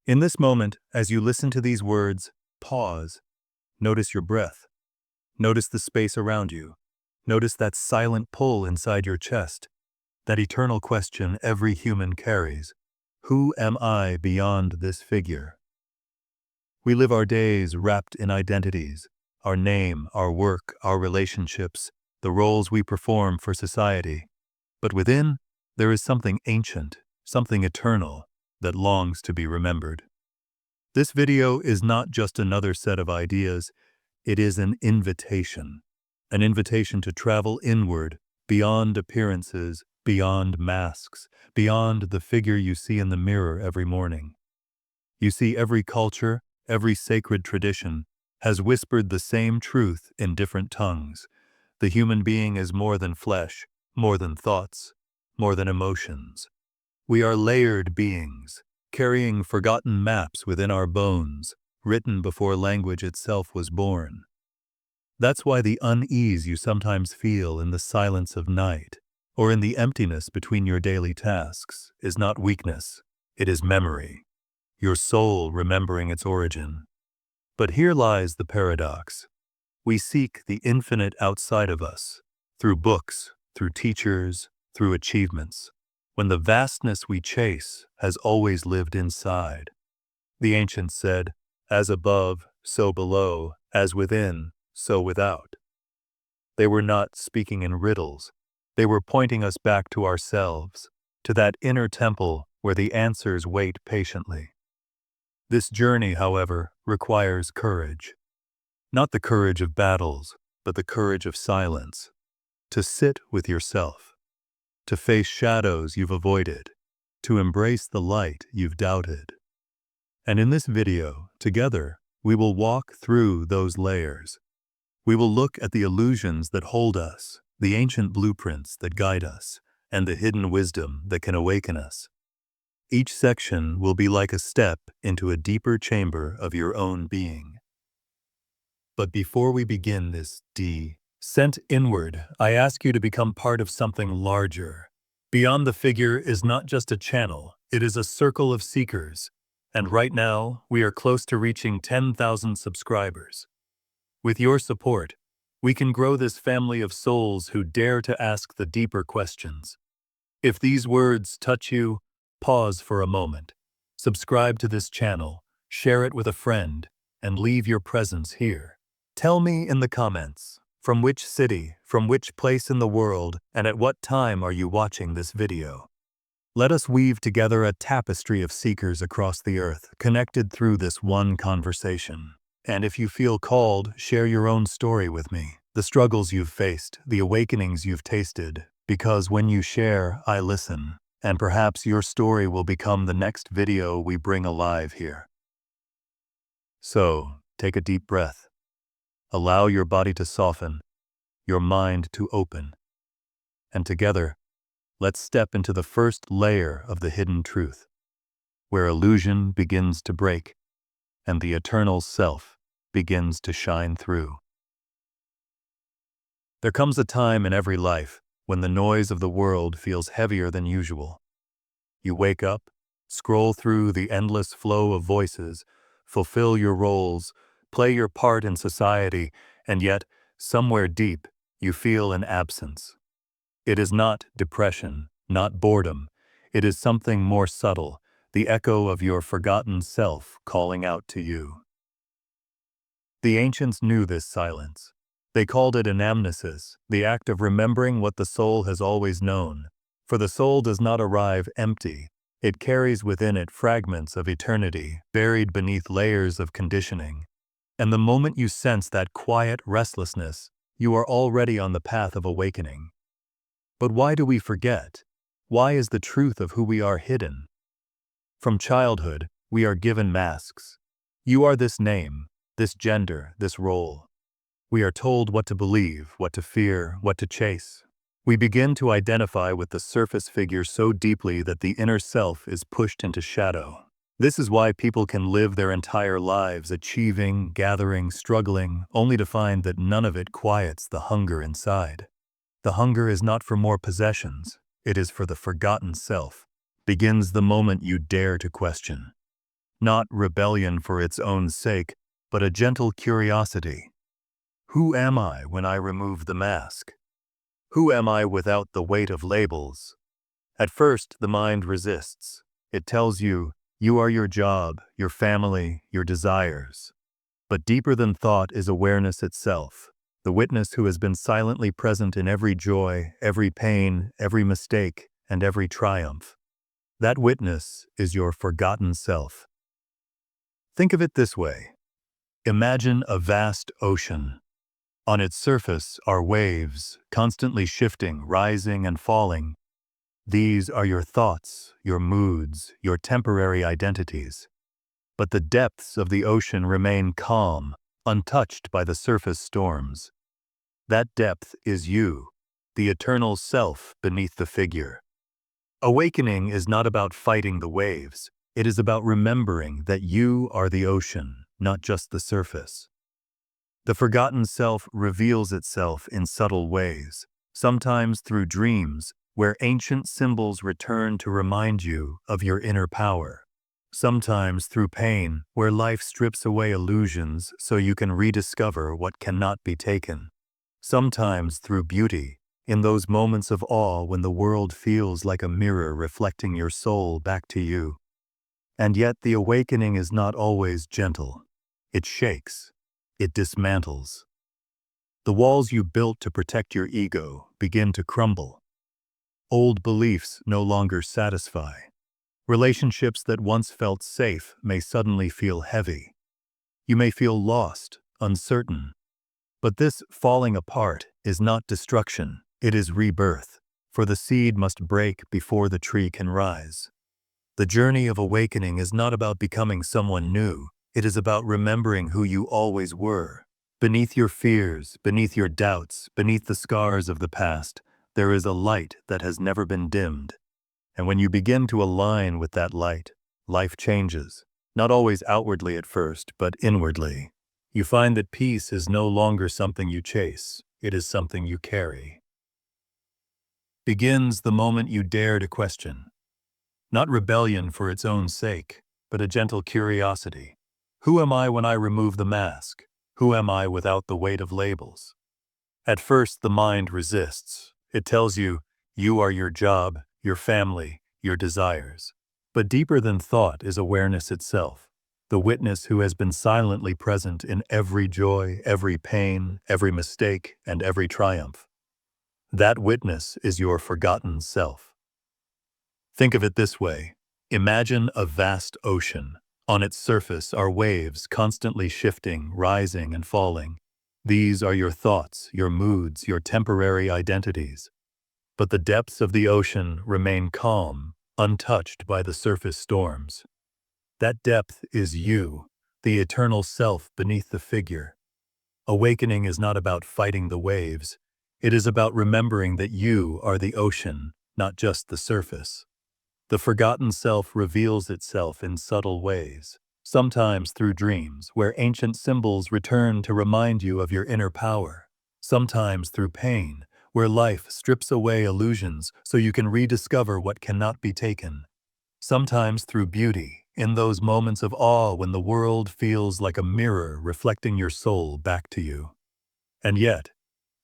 In this moment, as you listen to these words, pause. Notice your breath. Notice the space around you. Notice that silent pull inside your chest, that eternal question every human carries. Who am I beyond this figure? We live our days wrapped in identities, our name, our work, our relationships, the roles we perform for society. But within, there is something ancient, something eternal, that longs to be remembered. This video is not just another set of ideas, it is an invitation to travel inward, beyond appearances, beyond masks, beyond the figure you see in the mirror every morning. You see, every culture, every sacred tradition has whispered the same truth in different tongues. The human being is more than flesh, more than thoughts, more than emotions. We are layered beings, carrying forgotten maps within our bones, written before language itself was born. That's why the unease you sometimes feel in the silence of night, or in the emptiness between your daily tasks, is not weakness, it is memory, your soul remembering its origin. But here lies the paradox. We seek the infinite outside of us, through books, through teachers, through achievements, when the vastness we chase has always lived inside. The ancients said, as above, so below, as within, so without. They were not speaking in riddles. They were pointing us back to ourselves, to that inner temple where the answers wait patiently. This journey, however, requires courage. Not the courage of battles, but the courage of silence. To sit with yourself. To face shadows you've avoided. To embrace the light you've doubted. And in this video, together, we will walk through those layers. We will look at the illusions that hold us, the ancient blueprints that guide us, and the hidden wisdom that can awaken us. Each section will be like a step into a deeper chamber of your own being. But before we begin this descent inward, I ask you to become part of something larger. Beyond the Figure is not just a channel, it is a circle of seekers. And right now, we are close to reaching 10,000 subscribers. With your support, we can grow this family of souls who dare to ask the deeper questions. If these words touch you, pause for a moment. Subscribe to this channel, share it with a friend, and leave your presence here. Tell me in the comments, from which city, from which place in the world, and at what time are you watching this video? Let us weave together a tapestry of seekers across the earth, connected through this one conversation. And if you feel called, share your own story with me, the struggles you've faced, the awakenings you've tasted, because when you share, I listen, and perhaps your story will become the next video we bring alive here. So, take a deep breath. Allow your body to soften, your mind to open, and together, let's step into the first layer of the hidden truth, where illusion begins to break, and the eternal self begins to shine through. There comes a time in every life when the noise of the world feels heavier than usual. You wake up, scroll through the endless flow of voices, fulfill your roles, play your part in society, and yet, somewhere deep, you feel an absence. It is not depression, not boredom. It is something more subtle, the echo of your forgotten self calling out to you. The ancients knew this silence. They called it anamnesis, the act of remembering what the soul has always known. For the soul does not arrive empty. It carries within it fragments of eternity, buried beneath layers of conditioning. And the moment you sense that quiet restlessness, you are already on the path of awakening. But why do we forget? Why is the truth of who we are hidden? From childhood, we are given masks. You are this name, this gender, this role. We are told what to believe, what to fear, what to chase. We begin to identify with the surface figure so deeply that the inner self is pushed into shadow. This is why people can live their entire lives achieving, gathering, struggling, only to find that none of it quiets the hunger inside. The hunger is not for more possessions, it is for the forgotten self. Begins the moment you dare to question. not rebellion for its own sake, but a gentle curiosity. Who am I when I remove the mask? Who am I without the weight of labels? At first, the mind resists. It tells you, you are your job, your family, your desires. But deeper than thought is awareness itself, the witness who has been silently present in every joy, every pain, every mistake, and every triumph. That witness is your forgotten self. Think of it this way. Imagine a vast ocean. On its surface are waves, constantly shifting, rising and falling. These are your thoughts, your moods, your temporary identities. But the depths of the ocean remain calm, untouched by the surface storms. That depth is you, the eternal self beneath the figure. Awakening is not about fighting the waves. It is about remembering that you are the ocean, not just the surface. The forgotten self reveals itself in subtle ways, sometimes through dreams, where ancient symbols return to remind you of your inner power. Sometimes through pain, where life strips away illusions so you can rediscover what cannot be taken. Sometimes through beauty, in those moments of awe when the world feels like a mirror reflecting your soul back to you. And yet the awakening is not always gentle. It shakes. It dismantles. The walls you built to protect your ego begin to crumble. Old beliefs no longer satisfy. Relationships that once felt safe may suddenly feel heavy. You may feel lost, uncertain. But this falling apart is not destruction, it is rebirth, for the seed must break before the tree can rise. The journey of awakening is not about becoming someone new, it is about remembering who you always were. Beneath your fears, beneath your doubts, beneath the scars of the past, there is a light that has never been dimmed. And when you begin to align with that light, life changes, not always outwardly at first, but inwardly. You find that peace is no longer something you chase, it is something you carry. Begins the moment you dare to question. Not rebellion for its own sake, but a gentle curiosity. Who am I when I remove the mask? Who am I without the weight of labels? At first, the mind resists. It tells you, you are your job, your family, your desires. But deeper than thought is awareness itself, the witness who has been silently present in every joy, every pain, every mistake, and every triumph. That witness is your forgotten self. Think of it this way. Imagine a vast ocean. On its surface are waves constantly shifting, rising and falling. These are your thoughts, your moods, your temporary identities. But the depths of the ocean remain calm, untouched by the surface storms. That depth is you, the eternal self beneath the figure. Awakening is not about fighting the waves. It is about remembering that you are the ocean, not just the surface. The forgotten self reveals itself in subtle ways, sometimes through dreams, where ancient symbols return to remind you of your inner power, sometimes through pain, where life strips away illusions so you can rediscover what cannot be taken, sometimes through beauty, in those moments of awe when the world feels like a mirror reflecting your soul back to you. And yet,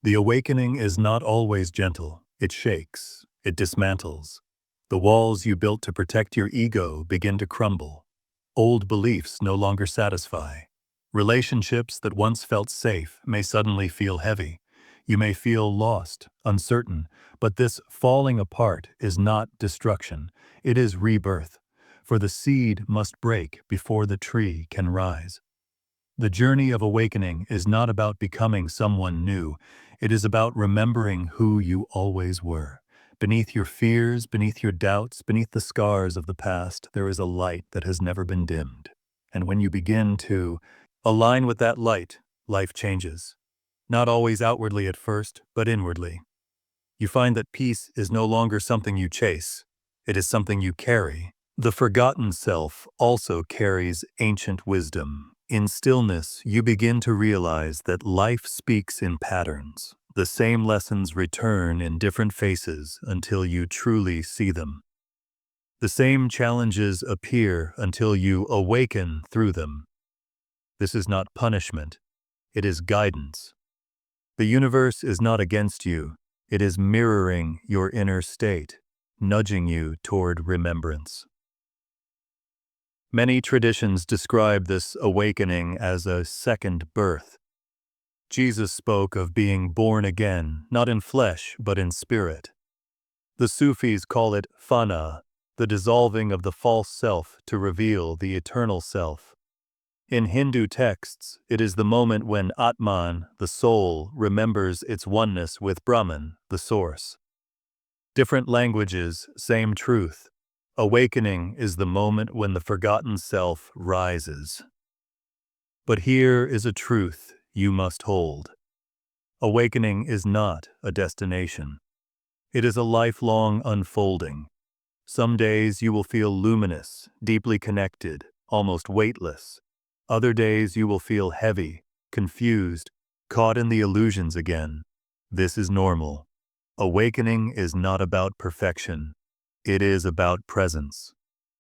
the awakening is not always gentle. It shakes, it dismantles. The walls you built to protect your ego begin to crumble. Old beliefs no longer satisfy. Relationships that once felt safe may suddenly feel heavy. You may feel lost, uncertain, but this falling apart is not destruction. It is rebirth, for the seed must break before the tree can rise. The journey of awakening is not about becoming someone new. It is about remembering who you always were. Beneath your fears, beneath your doubts, beneath the scars of the past, there is a light that has never been dimmed. And when you begin to align with that light, life changes. Not always outwardly at first, but inwardly. You find that peace is no longer something you chase. It is something you carry. The forgotten self also carries ancient wisdom. In stillness, you begin to realize that life speaks in patterns. The same lessons return in different faces until you truly see them. The same challenges appear until you awaken through them. This is not punishment, it is guidance. The universe is not against you, it is mirroring your inner state, nudging you toward remembrance. Many traditions describe this awakening as a second birth. Jesus spoke of being born again, not in flesh, but in spirit. The Sufis call it fana, the dissolving of the false self to reveal the eternal self. In Hindu texts, it is the moment when Atman, the soul, remembers its oneness with Brahman, the source. Different languages, same truth. Awakening is the moment when the forgotten self rises. But here is a truth you must hold. Awakening is not a destination. It is a lifelong unfolding. Some days you will feel luminous, deeply connected, almost weightless. Other days you will feel heavy, confused, caught in the illusions again. This is normal. Awakening is not about perfection. It is about presence.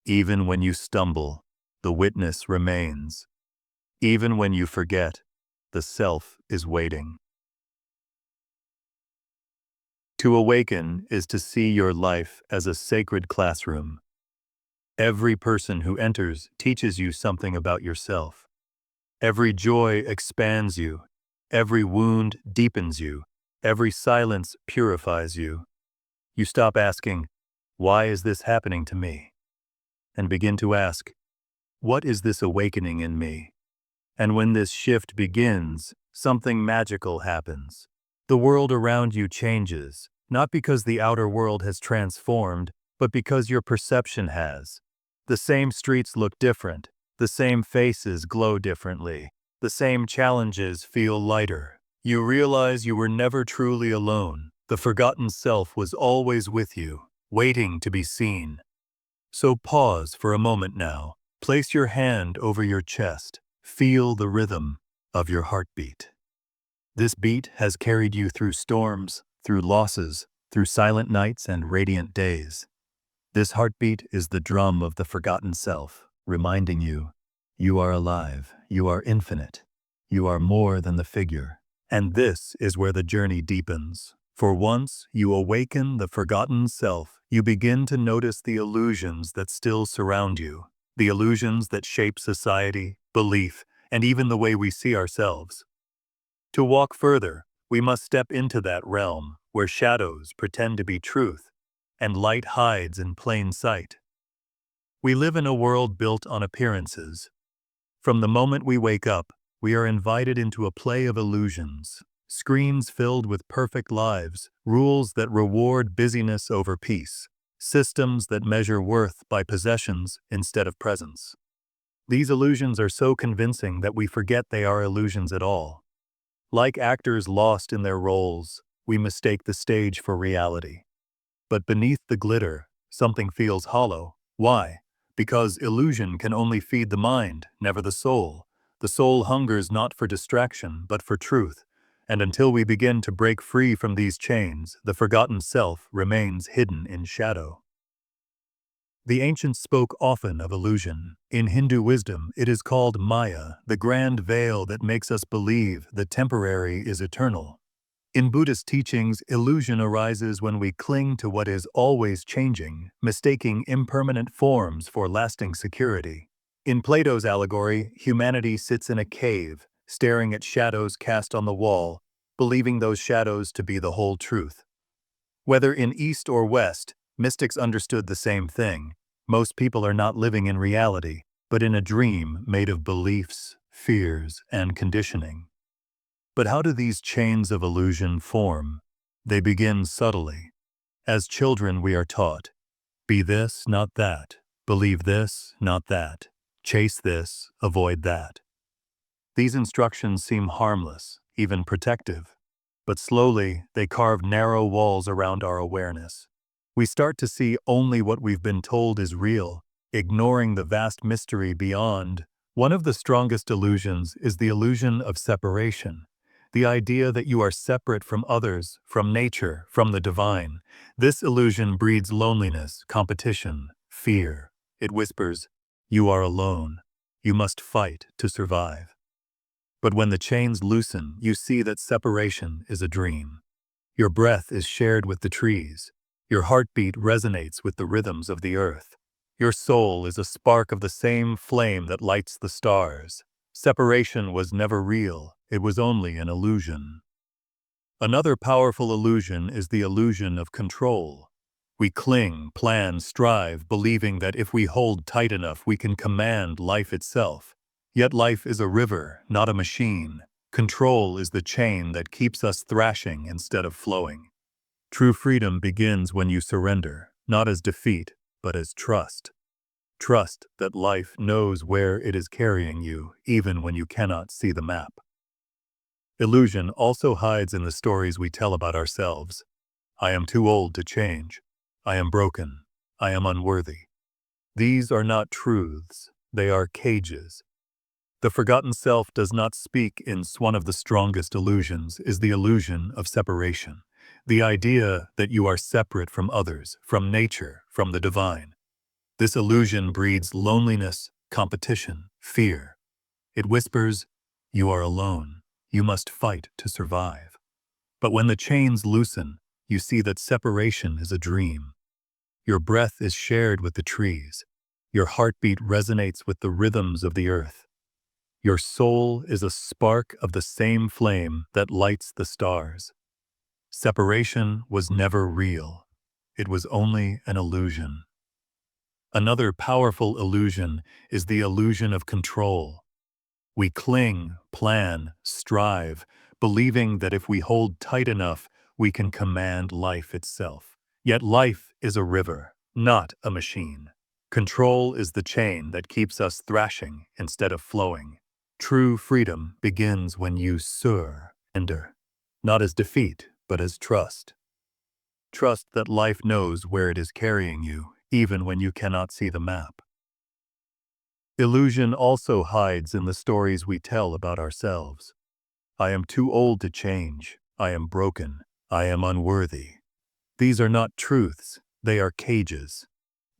Even when you stumble, the witness remains. Even when you forget, the self is waiting. To awaken is to see your life as a sacred classroom. Every person who enters teaches you something about yourself. Every joy expands you. Every wound deepens you. Every silence purifies you. You stop asking, "Why is this happening to me?" and begin to ask, "What is this awakening in me?" And when this shift begins, something magical happens. The world around you changes, not because the outer world has transformed, but because your perception has. The same streets look different, the same faces glow differently, the same challenges feel lighter. You realize you were never truly alone. The forgotten self was always with you, waiting to be seen. So pause for a moment now. Place your hand over your chest. Feel the rhythm of your heartbeat. This beat has carried you through storms, through losses, through silent nights and radiant days. This heartbeat is the drum of the forgotten self, reminding you, you are alive, you are infinite, you are more than the figure. And this is where the journey deepens. For once you awaken the forgotten self, you begin to notice the illusions that still surround you, the illusions that shape society, belief, and even the way we see ourselves. To walk further, we must step into that realm where shadows pretend to be truth and light hides in plain sight. We live in a world built on appearances. From the moment we wake up, we are invited into a play of illusions, screens filled with perfect lives, rules that reward busyness over peace, systems that measure worth by possessions instead of presence. These illusions are so convincing that we forget they are illusions at all. Like actors lost in their roles, we mistake the stage for reality. But beneath the glitter, something feels hollow. Why? Because illusion can only feed the mind, never the soul. The soul hungers not for distraction, but for truth. And until we begin to break free from these chains, the forgotten self remains hidden in shadow. The ancients spoke often of illusion. In Hindu wisdom, it is called Maya, the grand veil that makes us believe the temporary is eternal. In Buddhist teachings, illusion arises when we cling to what is always changing, mistaking impermanent forms for lasting security. In Plato's allegory, humanity sits in a cave, staring at shadows cast on the wall, believing those shadows to be the whole truth. Whether in East or West, mystics understood the same thing. Most people are not living in reality, but in a dream made of beliefs, fears, and conditioning. But how do these chains of illusion form? They begin subtly. As children, we are taught, be this, not that. Believe this, not that. Chase this, avoid that. These instructions seem harmless, even protective. But slowly, they carve narrow walls around our awareness. We start to see only what we've been told is real, ignoring the vast mystery beyond. One of the strongest illusions is the illusion of separation. The idea that you are separate from others, from nature, from the divine. This illusion breeds loneliness, competition, fear. It whispers, "You are alone. You must fight to survive." But when the chains loosen, you see that separation is a dream. Your breath is shared with the trees. Your heartbeat resonates with the rhythms of the earth. Your soul is a spark of the same flame that lights the stars. Separation was never real, it was only an illusion. Another powerful illusion is the illusion of control. We cling, plan, strive, believing that if we hold tight enough we can command life itself. Yet life is a river, not a machine. Control is the chain that keeps us thrashing instead of flowing. True freedom begins when you surrender, not as defeat, but as trust. Trust that life knows where it is carrying you, even when you cannot see the map. Illusion also hides in the stories we tell about ourselves. I am too old to change. I am broken. I am unworthy. These are not truths, they are cages. The forgotten self does not speak in one of the strongest illusions is the illusion of separation. The idea that you are separate from others, from nature, from the divine. This illusion breeds loneliness, competition, fear. It whispers, "You are alone. You must fight to survive." But when the chains loosen, you see that separation is a dream. Your breath is shared with the trees. Your heartbeat resonates with the rhythms of the earth. Your soul is a spark of the same flame that lights the stars. Separation was never real. It was only an illusion. Another powerful illusion is the illusion of control. We cling, plan, strive, believing that if we hold tight enough, we can command life itself. Yet life is a river, not a machine. Control is the chain that keeps us thrashing instead of flowing. True freedom begins when you surrender, not as defeat, but as trust. Trust that life knows where it is carrying you, even when you cannot see the map. Illusion also hides in the stories we tell about ourselves. I am too old to change. I am broken. I am unworthy. These are not truths, they are cages.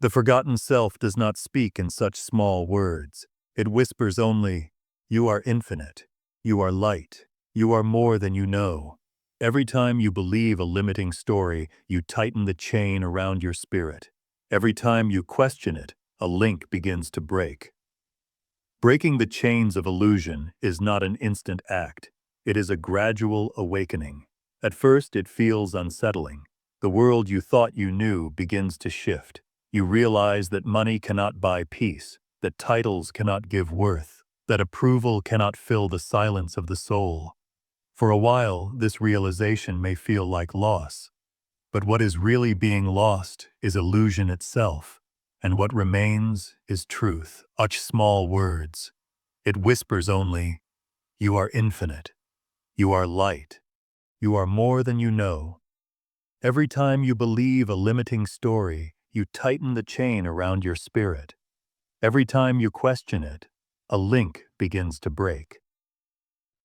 The forgotten self does not speak in such small words. It whispers only, "You are infinite. You are light. You are more than you know." Every time you believe a limiting story, you tighten the chain around your spirit. Every time you question it, a link begins to break. Breaking the chains of illusion is not an instant act. It is a gradual awakening. At first, it feels unsettling. The world you thought you knew begins to shift. You realize that money cannot buy peace, that titles cannot give worth, that approval cannot fill the silence of the soul. For a while, this realization may feel like loss. But what is really being lost is illusion itself. And what remains is truth, such small words. It whispers only, "You are infinite. You are light. You are more than you know." Every time you believe a limiting story, you tighten the chain around your spirit. Every time you question it, a link begins to break.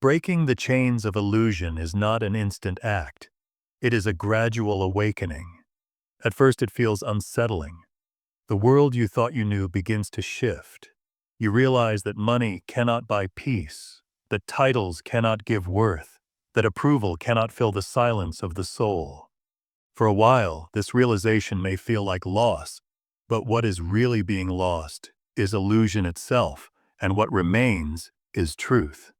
Breaking the chains of illusion is not an instant act. It is a gradual awakening. At first it feels unsettling. The world you thought you knew begins to shift. You realize that money cannot buy peace, that titles cannot give worth, that approval cannot fill the silence of the soul. For a while, this realization may feel like loss, but what is really being lost is illusion itself, and what remains is truth.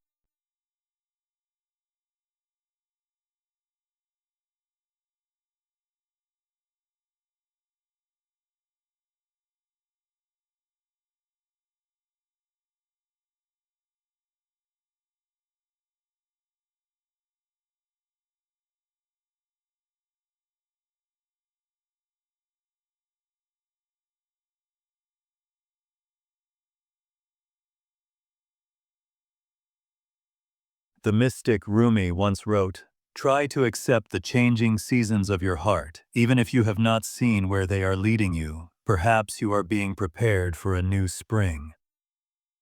The mystic Rumi once wrote, "Try to accept the changing seasons of your heart, even if you have not seen where they are leading you. Perhaps you are being prepared for a new spring."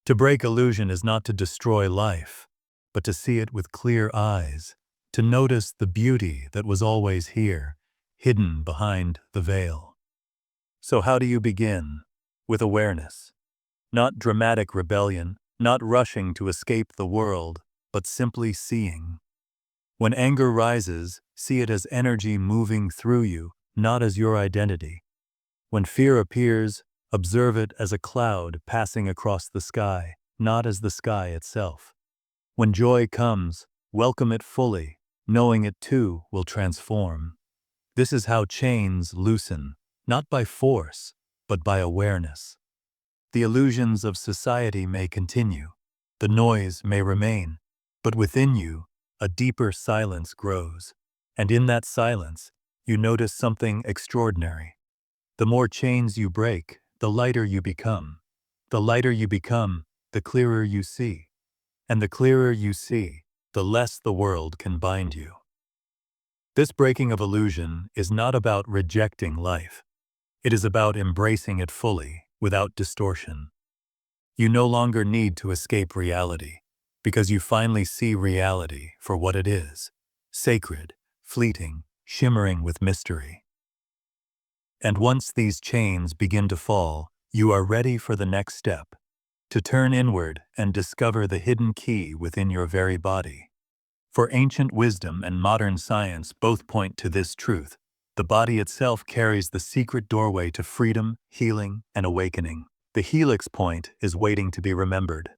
To break illusion is not to destroy life, but to see it with clear eyes, to notice the beauty that was always here, hidden behind the veil. So how do you begin? With awareness. Not dramatic rebellion, not rushing to escape the world, but simply seeing. When anger rises, see it as energy moving through you, not as your identity. When fear appears, observe it as a cloud passing across the sky, not as the sky itself. When joy comes, welcome it fully, knowing it too will transform. This is how chains loosen, not by force, but by awareness. The illusions of society may continue, the noise may remain, but within you, a deeper silence grows, and in that silence, you notice something extraordinary. The more chains you break, the lighter you become. The lighter you become, the clearer you see. And the clearer you see, the less the world can bind you. This breaking of illusion is not about rejecting life. It is about embracing it fully, without distortion. You no longer need to escape reality, because you finally see reality for what it is: sacred, fleeting, shimmering with mystery. And once these chains begin to fall, you are ready for the next step, to turn inward and discover the hidden key within your very body. For ancient wisdom and modern science both point to this truth: the body itself carries the secret doorway to freedom, healing, and awakening. The helix point is waiting to be remembered.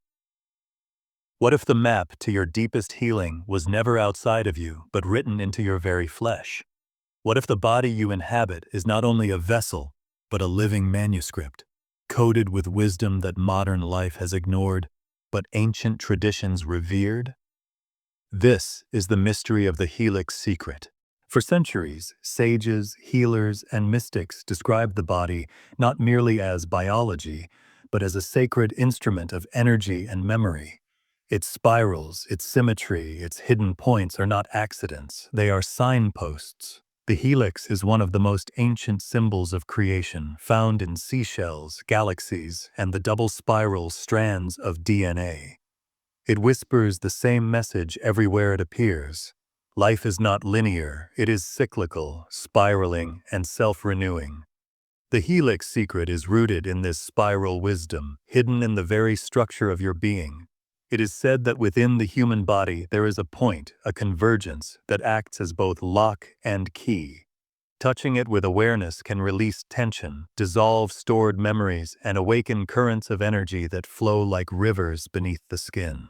What if the map to your deepest healing was never outside of you, but written into your very flesh? What if the body you inhabit is not only a vessel, but a living manuscript, coded with wisdom that modern life has ignored, but ancient traditions revered? This is the mystery of the Helix Secret. For centuries, sages, healers, and mystics described the body not merely as biology, but as a sacred instrument of energy and memory. Its spirals, its symmetry, its hidden points are not accidents, they are signposts. The helix is one of the most ancient symbols of creation, found in seashells, galaxies, and the double spiral strands of DNA. It whispers the same message everywhere it appears. Life is not linear, it is cyclical, spiraling, and self-renewing. The Helix Secret is rooted in this spiral wisdom, hidden in the very structure of your being. It is said that within the human body there is a point, a convergence, that acts as both lock and key. Touching it with awareness can release tension, dissolve stored memories, and awaken currents of energy that flow like rivers beneath the skin.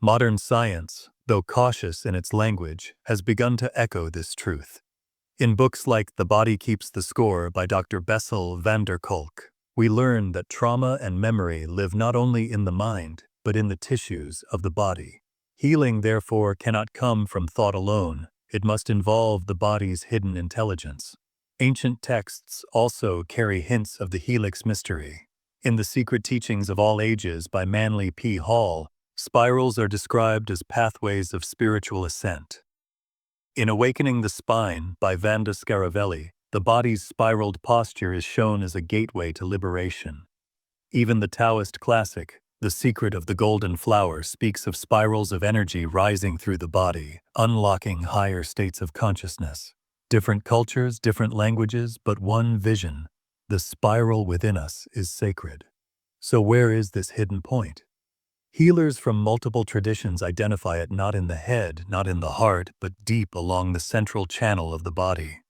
Modern science, though cautious in its language, has begun to echo this truth. In books like The Body Keeps the Score by Dr. Bessel van der Kolk, we learn that trauma and memory live not only in the mind, but in the tissues of the body. Healing, therefore, cannot come from thought alone. It must involve the body's hidden intelligence. Ancient texts also carry hints of the helix mystery. In The Secret Teachings of All Ages by Manly P. Hall, spirals are described as pathways of spiritual ascent. In Awakening the Spine by Vanda Scaravelli, the body's spiraled posture is shown as a gateway to liberation. Even the Taoist classic, The Secret of the Golden Flower, speaks of spirals of energy rising through the body, unlocking higher states of consciousness. Different cultures, different languages, but one vision: the spiral within us is sacred. So where is this hidden point? Healers from multiple traditions identify it not in the head, not in the heart, but deep along the central channel of the body.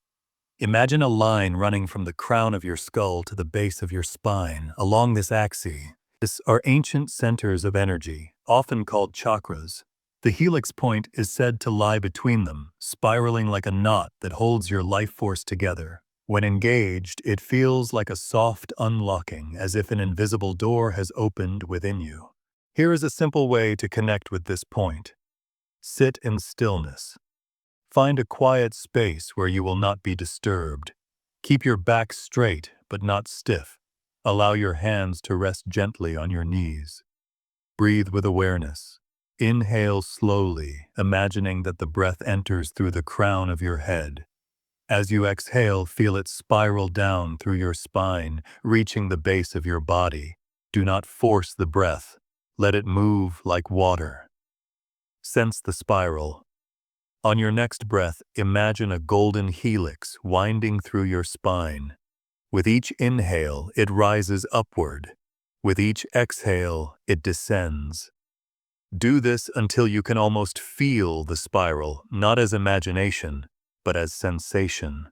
Imagine a line running from the crown of your skull to the base of your spine. Along this axis, these are ancient centers of energy, often called chakras. The helix point is said to lie between them, spiraling like a knot that holds your life force together. When engaged, it feels like a soft unlocking, as if an invisible door has opened within you. Here is a simple way to connect with this point. Sit in stillness. Find a quiet space where you will not be disturbed. Keep your back straight but not stiff. Allow your hands to rest gently on your knees. Breathe with awareness. Inhale slowly, imagining that the breath enters through the crown of your head. As you exhale, feel it spiral down through your spine, reaching the base of your body. Do not force the breath. Let it move like water. Sense the spiral. On your next breath, imagine a golden helix winding through your spine. With each inhale, it rises upward. With each exhale, it descends. Do this until you can almost feel the spiral, not as imagination, but as sensation.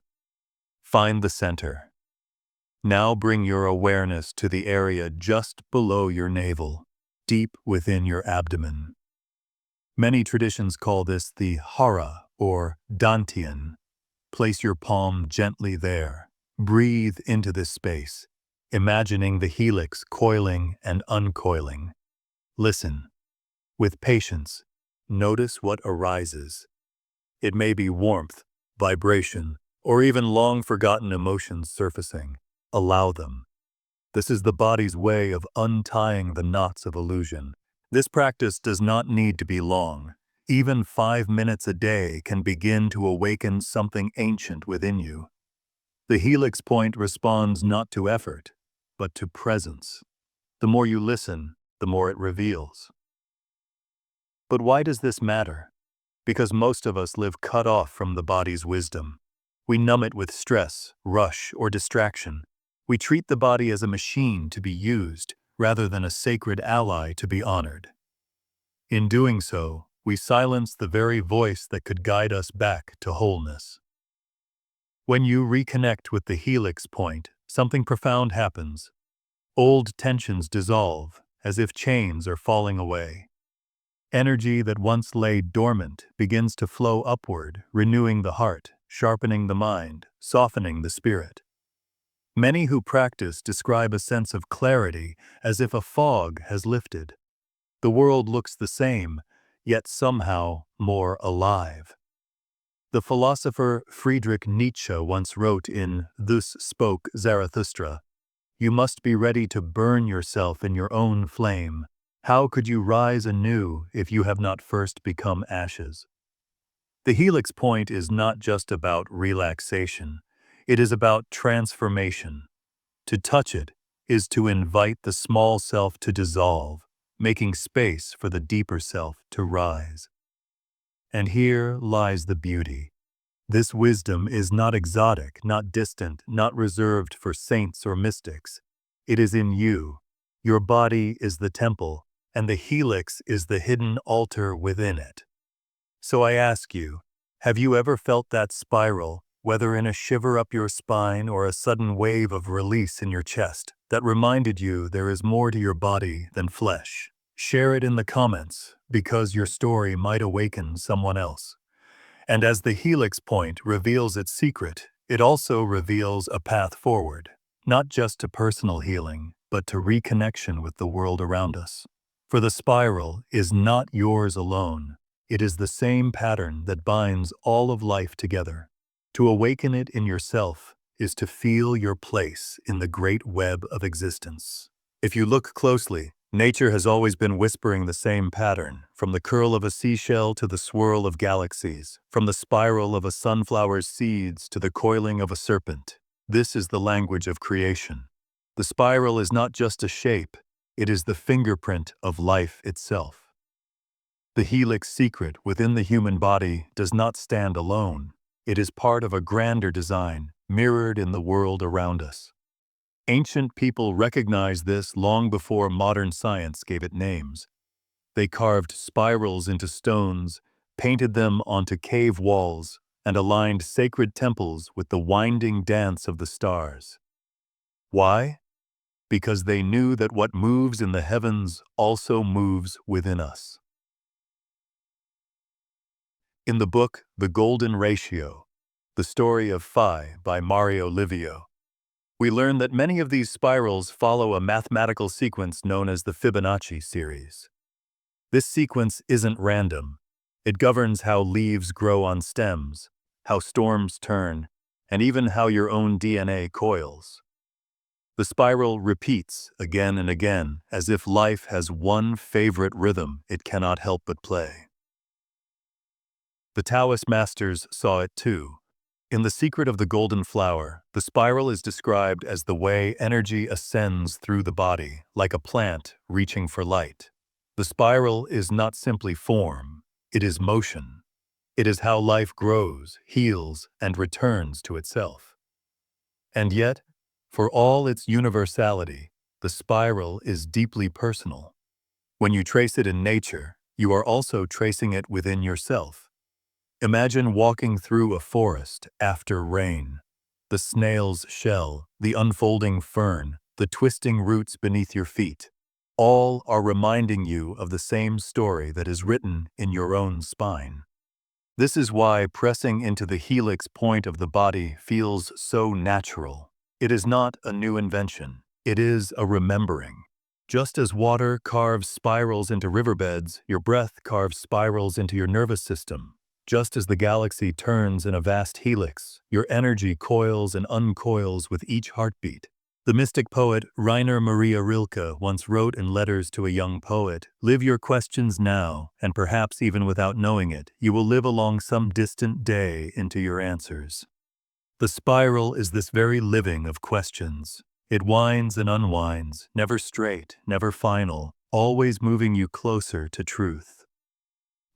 Find the center. Now bring your awareness to the area just below your navel, deep within your abdomen. Many traditions call this the hara or dantian. Place your palm gently there. Breathe into this space, imagining the helix coiling and uncoiling. Listen. With patience, notice what arises. It may be warmth, vibration, or even long-forgotten emotions surfacing. Allow them. This is the body's way of untying the knots of illusion. This practice does not need to be long. Even 5 minutes a day can begin to awaken something ancient within you. The helix point responds not to effort, but to presence. The more you listen, the more it reveals. But why does this matter? Because most of us live cut off from the body's wisdom. We numb it with stress, rush, or distraction. We treat the body as a machine to be used, rather than a sacred ally to be honored. In doing so, we silence the very voice that could guide us back to wholeness. When you reconnect with the helix point, something profound happens. Old tensions dissolve, as if chains are falling away. Energy that once lay dormant begins to flow upward, renewing the heart, sharpening the mind, softening the spirit. Many who practice describe a sense of clarity as if a fog has lifted. The world looks the same, yet somehow more alive. The philosopher Friedrich Nietzsche once wrote in Thus Spoke Zarathustra, "You must be ready to burn yourself in your own flame. How could you rise anew if you have not first become ashes?" The helix point is not just about relaxation. It is about transformation. To touch it is to invite the small self to dissolve, making space for the deeper self to rise. And here lies the beauty. This wisdom is not exotic, not distant, not reserved for saints or mystics. It is in you. Your body is the temple, and the helix is the hidden altar within it. So I ask you, have you ever felt that spiral, whether in a shiver up your spine or a sudden wave of release in your chest, that reminded you there is more to your body than flesh? Share it in the comments, because your story might awaken someone else. And as the helix point reveals its secret, it also reveals a path forward, not just to personal healing, but to reconnection with the world around us. For the spiral is not yours alone. It is the same pattern that binds all of life together. To awaken it in yourself is to feel your place in the great web of existence. If you look closely, nature has always been whispering the same pattern, from the curl of a seashell to the swirl of galaxies, from the spiral of a sunflower's seeds to the coiling of a serpent. This is the language of creation. The spiral is not just a shape, it is the fingerprint of life itself. The helix secret within the human body does not stand alone. It is part of a grander design, mirrored in the world around us. Ancient people recognized this long before modern science gave it names. They carved spirals into stones, painted them onto cave walls, and aligned sacred temples with the winding dance of the stars. Why? Because they knew that what moves in the heavens also moves within us. In the book The Golden Ratio, The Story of Phi by Mario Livio, we learn that many of these spirals follow a mathematical sequence known as the Fibonacci series. This sequence isn't random. It governs how leaves grow on stems, how storms turn, and even how your own DNA coils. The spiral repeats again and again, as if life has one favorite rhythm it cannot help but play. The Taoist masters saw it too. In The Secret of the Golden Flower, the spiral is described as the way energy ascends through the body, like a plant reaching for light. The spiral is not simply form, it is motion. It is how life grows, heals, and returns to itself. And yet, For all its universality, the spiral is deeply personal. When you trace it in nature, you are also tracing it within yourself. Imagine walking through a forest after rain. The snail's shell, the unfolding fern, the twisting roots beneath your feet, all are reminding you of the same story that is written in your own spine. This is why pressing into the helix point of the body feels so natural. It is not a new invention. It is a remembering. Just as water carves spirals into riverbeds, your breath carves spirals into your nervous system. Just as the galaxy turns in a vast helix, your energy coils and uncoils with each heartbeat. The mystic poet Rainer Maria Rilke once wrote in Letters to a Young Poet, "Live your questions now, and perhaps even without knowing it, you will live along some distant day into your answers." The spiral is this very living of questions. It winds and unwinds, never straight, never final, always moving you closer to truth.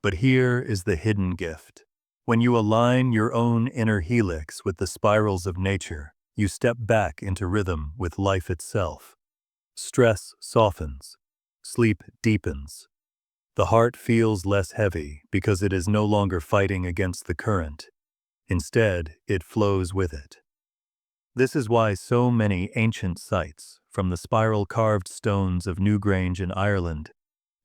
But here is the hidden gift. When you align your own inner helix with the spirals of nature, you step back into rhythm with life itself. Stress softens. Sleep deepens. The heart feels less heavy because it is no longer fighting against the current. Instead, it flows with it. This is why so many ancient sites, from the spiral-carved stones of Newgrange in Ireland,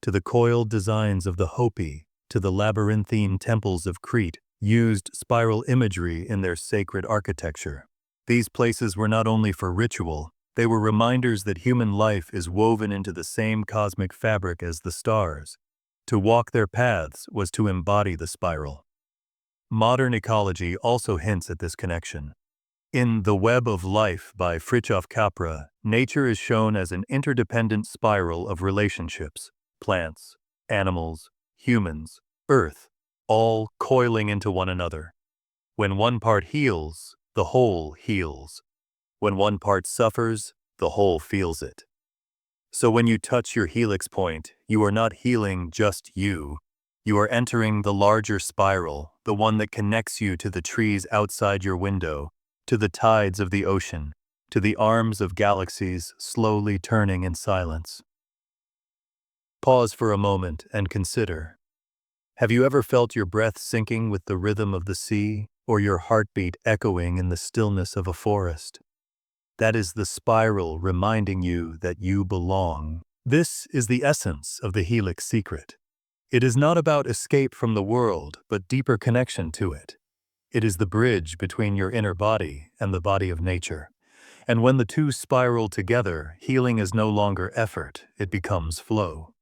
to the coiled designs of the Hopi, to the labyrinthine temples of Crete, used spiral imagery in their sacred architecture. These places were not only for ritual, they were reminders that human life is woven into the same cosmic fabric as the stars. To walk their paths was to embody the spiral. Modern ecology also hints at this connection. In The Web of Life by Fritjof Capra, nature is shown as an interdependent spiral of relationships: plants, animals, humans, earth, all coiling into one another. When one part heals, the whole heals. When one part suffers, the whole feels it. So when you touch your helix point, you are not healing just you. You are entering the larger spiral, the one that connects you to the trees outside your window, to the tides of the ocean, to the arms of galaxies slowly turning in silence. Pause for a moment and consider. Have you ever felt your breath syncing with the rhythm of the sea, or your heartbeat echoing in the stillness of a forest? That is the spiral reminding you that you belong. This is the essence of the Helix Secret. It is not about escape from the world, but deeper connection to it. It is the bridge between your inner body and the body of nature. And when the two spiral together, healing is no longer effort, it becomes flow.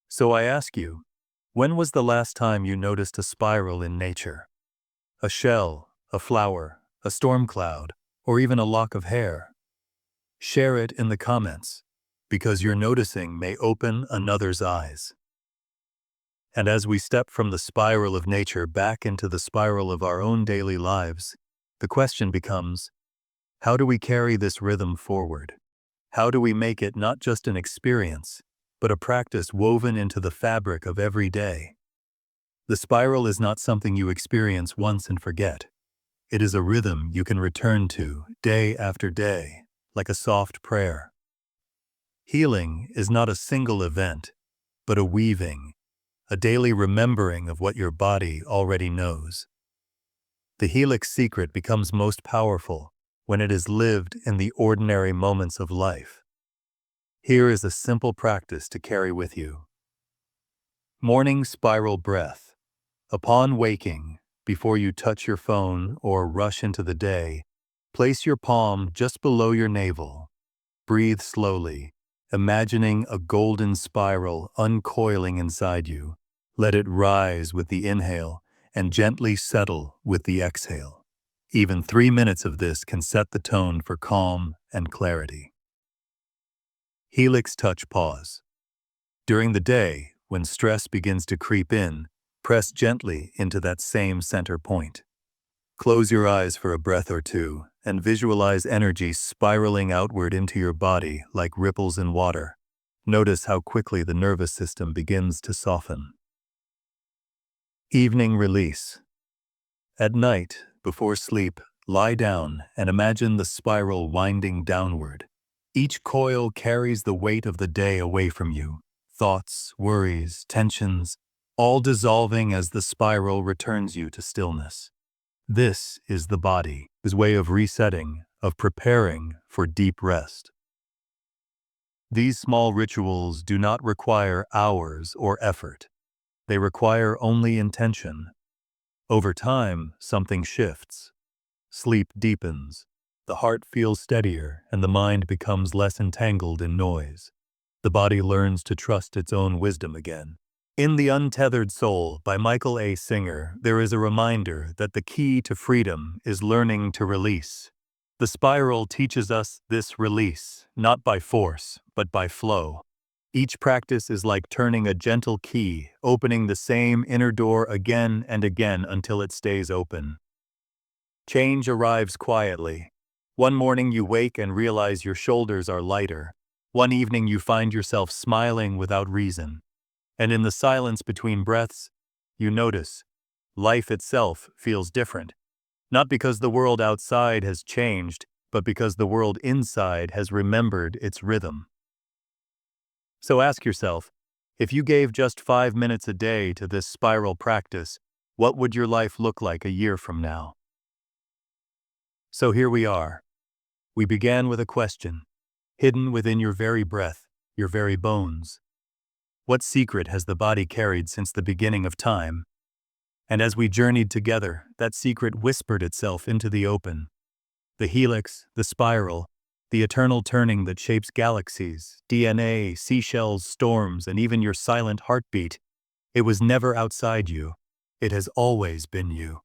So I ask you, when was the last time you noticed a spiral in nature? A shell, a flower, a storm cloud, or even a lock of hair? Share it in the comments, because your noticing may open another's eyes. And as we step from the spiral of nature back into the spiral of our own daily lives, the question becomes, how do we carry this rhythm forward? How do we make it not just an experience, but a practice woven into the fabric of every day? The spiral is not something you experience once and forget. It is a rhythm you can return to day after day, like a soft prayer. Healing is not a single event, but a weaving, a daily remembering of what your body already knows. The Helix Secret becomes most powerful when it is lived in the ordinary moments of life. Here is a simple practice to carry with you. Morning spiral breath. Upon waking, before you touch your phone or rush into the day, place your palm just below your navel. Breathe slowly, imagining a golden spiral uncoiling inside you. Let it rise with the inhale and gently settle with the exhale. Even 3 minutes of this can set the tone for calm and clarity. Helix Touch Pause. During the day, when stress begins to creep in, press gently into that same center point. Close your eyes for a breath or two and visualize energy spiraling outward into your body like ripples in water. Notice how quickly the nervous system begins to soften. Evening release. At night, before sleep, Lie down and imagine the spiral winding downward. Each coil carries the weight of the day away from you. Thoughts, worries, tensions, all dissolving as the spiral returns you to stillness. This is the body, his way of resetting, of preparing for deep rest. These small rituals do not require hours or effort. They require only intention. Over time, something shifts. Sleep deepens. The heart feels steadier and the mind becomes less entangled in noise. The body learns to trust its own wisdom again. In The Untethered Soul by Michael A. Singer, there is a reminder that the key to freedom is learning to release. The spiral teaches us this release, not by force, but by flow. Each practice is like turning a gentle key, opening the same inner door again and again until it stays open. Change arrives quietly. One morning you wake and realize your shoulders are lighter. One evening you find yourself smiling without reason. And in the silence between breaths, you notice life itself feels different. Not because the world outside has changed, but because the world inside has remembered its rhythm. So ask yourself, if you gave just 5 minutes a day to this spiral practice, what would your life look like a year from now? So here we are. We began with a question, hidden within your very breath, your very bones. What secret has the body carried since the beginning of time? And as we journeyed together, that secret whispered itself into the open. The helix, the spiral, the eternal turning that shapes galaxies, DNA, seashells, storms, and even your silent heartbeat. It was never outside you. It has always been you.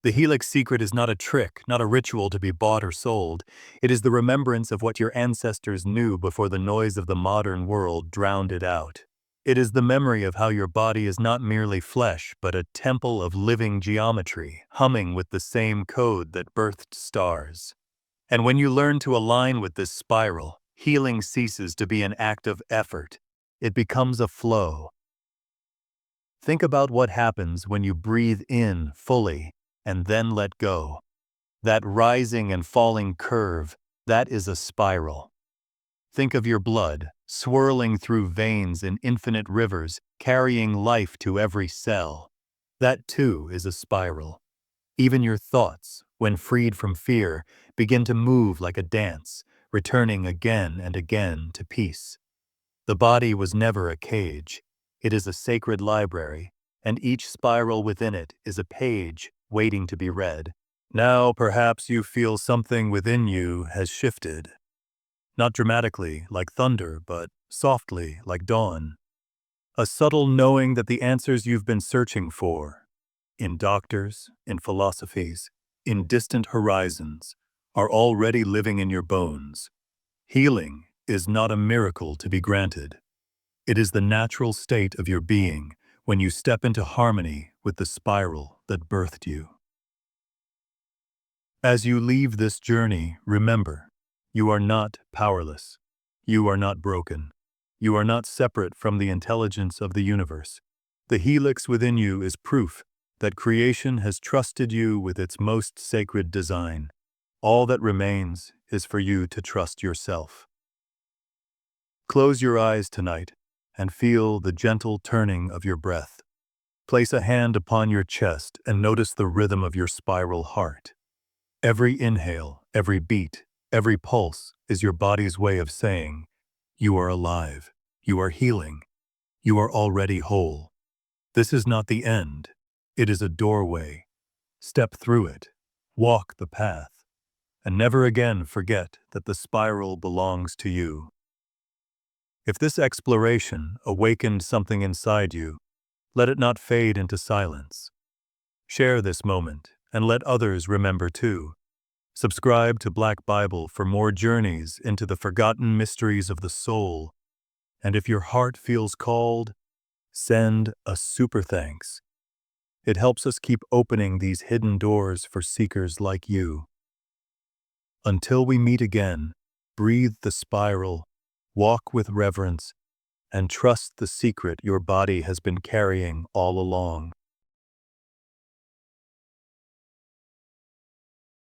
The Helix Secret is not a trick, not a ritual to be bought or sold. It is the remembrance of what your ancestors knew before the noise of the modern world drowned it out. It is the memory of how your body is not merely flesh, but a temple of living geometry, humming with the same code that birthed stars. And when you learn to align with this spiral, healing ceases to be an act of effort. It becomes a flow. Think about what happens when you breathe in fully and then let go. That rising and falling curve, that is a spiral. Think of your blood, swirling through veins in infinite rivers, carrying life to every cell. That too is a spiral. Even your thoughts, when freed from fear, begin to move like a dance, returning again and again to peace. The body was never a cage. It is a sacred library, and each spiral within it is a page waiting to be read. Now perhaps you feel something within you has shifted. Not dramatically, like thunder, but softly, like dawn. A subtle knowing that the answers you've been searching for, in doctors, in philosophies, in distant horizons, are already living in your bones. Healing is not a miracle to be granted. It is the natural state of your being when you step into harmony with the spiral that birthed you. As you leave this journey, remember, you are not powerless. You are not broken. You are not separate from the intelligence of the universe. The helix within you is proof that creation has trusted you with its most sacred design. All that remains is for you to trust yourself. Close your eyes tonight and feel the gentle turning of your breath. Place a hand upon your chest and notice the rhythm of your spiral heart. Every inhale, every beat, every pulse is your body's way of saying, you are alive, you are healing, you are already whole. This is not the end. It is a doorway. Step through it, walk the path, and never again forget that the spiral belongs to you. If this exploration awakened something inside you, let it not fade into silence. Share this moment and let others remember too. Subscribe to Black Bible for more journeys into the forgotten mysteries of the soul. And if your heart feels called, send a super thanks. It helps us keep opening these hidden doors for seekers like you. Until we meet again, breathe the spiral, walk with reverence, and trust the secret your body has been carrying all along.